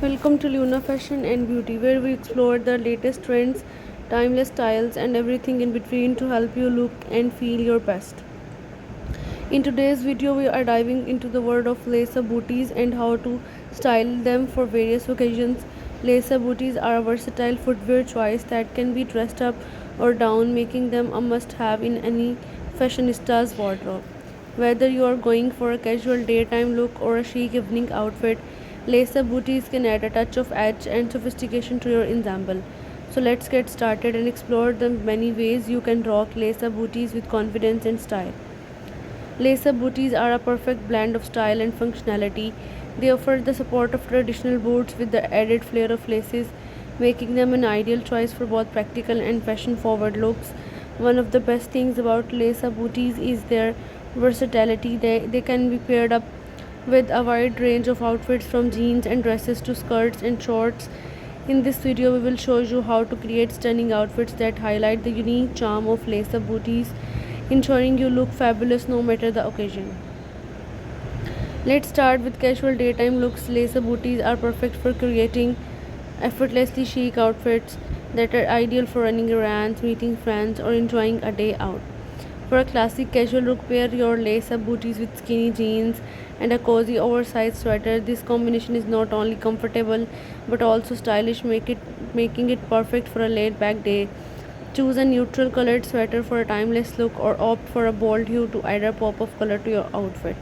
Welcome to Luna Fashion and Beauty, where we explore the latest trends, timeless styles, and everything in between to help you look and feel your best. In today's video, we are diving into the world of lace-up booties and how to style them for various occasions. Lace-up booties are a versatile footwear choice that can be dressed up or down, making them a must-have in any fashionista's wardrobe. Whether you are going for a casual daytime look or a chic evening outfit, lace-up booties can add a touch of edge and sophistication to your ensemble. So let's get started and explore the many ways you can rock lace-up booties with confidence and style. Lace-up booties are a perfect blend of style and functionality. They offer the support of traditional boots with the added flair of laces, making them an ideal choice for both practical and fashion-forward looks. One of the best things about lace-up booties is their versatility. They can be paired up with a wide range of outfits from jeans and dresses to skirts and shorts. In this video, we will show you how to create stunning outfits that highlight the unique charm of lace-up booties, ensuring you look fabulous no matter the occasion. Let's start with casual daytime looks. Lace-up booties are perfect for creating effortlessly chic outfits that are ideal for running errands, meeting friends, or enjoying a day out. For a classic casual look, pair your lace-up booties with skinny jeans and a cozy oversized sweater. This combination is not only comfortable but also stylish, making it perfect for a laid-back day. Choose a neutral colored sweater for a timeless look or opt for a bold hue to add a pop of color to your outfit.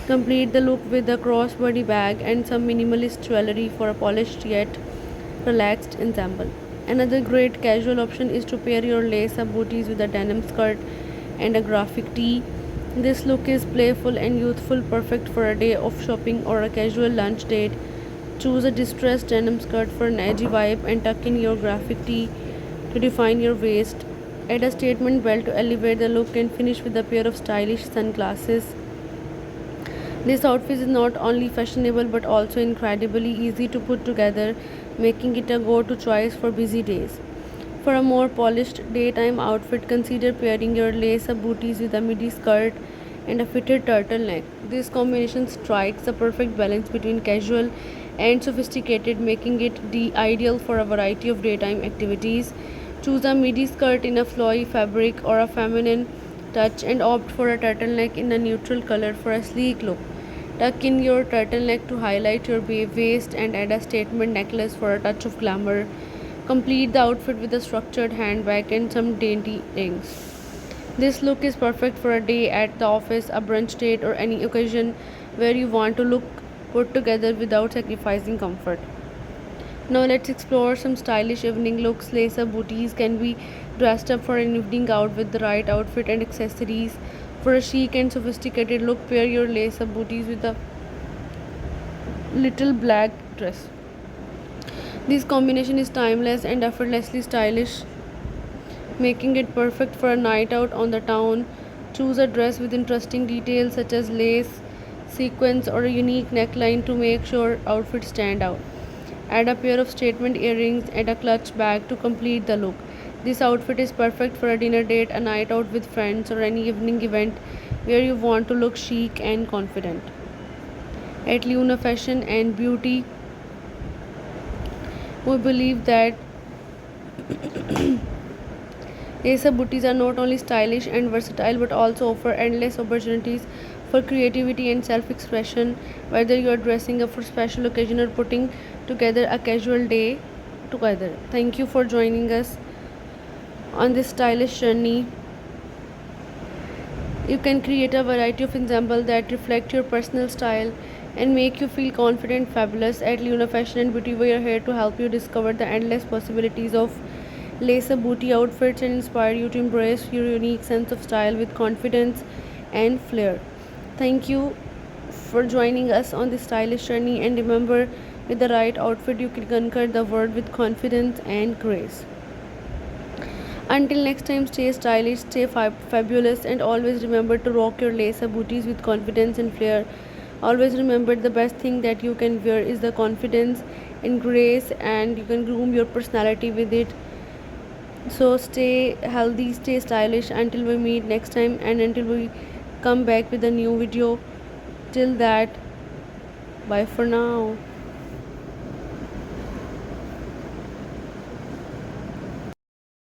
Complete the look with a crossbody bag and some minimalist jewelry for a polished yet relaxed ensemble. Another great casual option is to pair your lace-up booties with a denim skirt and a graphic tee. This look is playful and youthful, perfect for a day of shopping or a casual lunch date. Choose a distressed denim skirt for an edgy vibe and tuck in your graphic tee to define your waist. Add a statement belt to elevate the look and finish with a pair of stylish sunglasses. This outfit is not only fashionable but also incredibly easy to put together, making it a go-to choice for busy days. For a more polished daytime outfit, consider pairing your lace-up booties with a midi skirt and a fitted turtleneck. This combination strikes a perfect balance between casual and sophisticated, making it the ideal for a variety of daytime activities. Choose a midi skirt in a flowy fabric or a feminine touch and opt for a turtleneck in a neutral color for a sleek look. Tuck in your turtleneck to highlight your waist and add a statement necklace for a touch of glamour. Complete the outfit with a structured handbag and some dainty rings. This look is perfect for a day at the office, a brunch date, or any occasion where you want to look put together without sacrificing comfort. Now let's explore some stylish evening looks. Lace-up booties can be dressed up for an evening out with the right outfit and accessories. For a chic and sophisticated look, pair your lace-up booties with a little black dress. This combination is timeless and effortlessly stylish, making it perfect for a night out on the town. Choose a dress with interesting details such as lace, sequins, or a unique neckline to make sure outfits stand out. Add a pair of statement earrings and a clutch bag to complete the look. This outfit is perfect for a dinner date, a night out with friends, or any evening event where you want to look chic and confident. At Luna Fashion and Beauty, we believe that lace-up booties are not only stylish and versatile but also offer endless opportunities for creativity and self-expression. Whether you are dressing up for special occasion or putting together a casual day together. Thank you for joining us on this stylish journey. You can create a variety of ensembles that reflect your personal style and make you feel confident, fabulous. At Luna Fashion and Beauty, we are here to help you discover the endless possibilities of lace-up booty outfits and inspire you to embrace your unique sense of style with confidence and flair. Thank you for joining us on this stylish journey, and remember, with the right outfit, you can conquer the world with confidence and grace. Until next time, stay stylish, stay fabulous, and always remember to rock your lace-up booties with confidence and flair. Always remember, the best thing that you can wear is the confidence and grace, and you can groom your personality with it. So stay healthy, stay stylish until we meet next time, and until we come back with a new video. Till that, bye for now.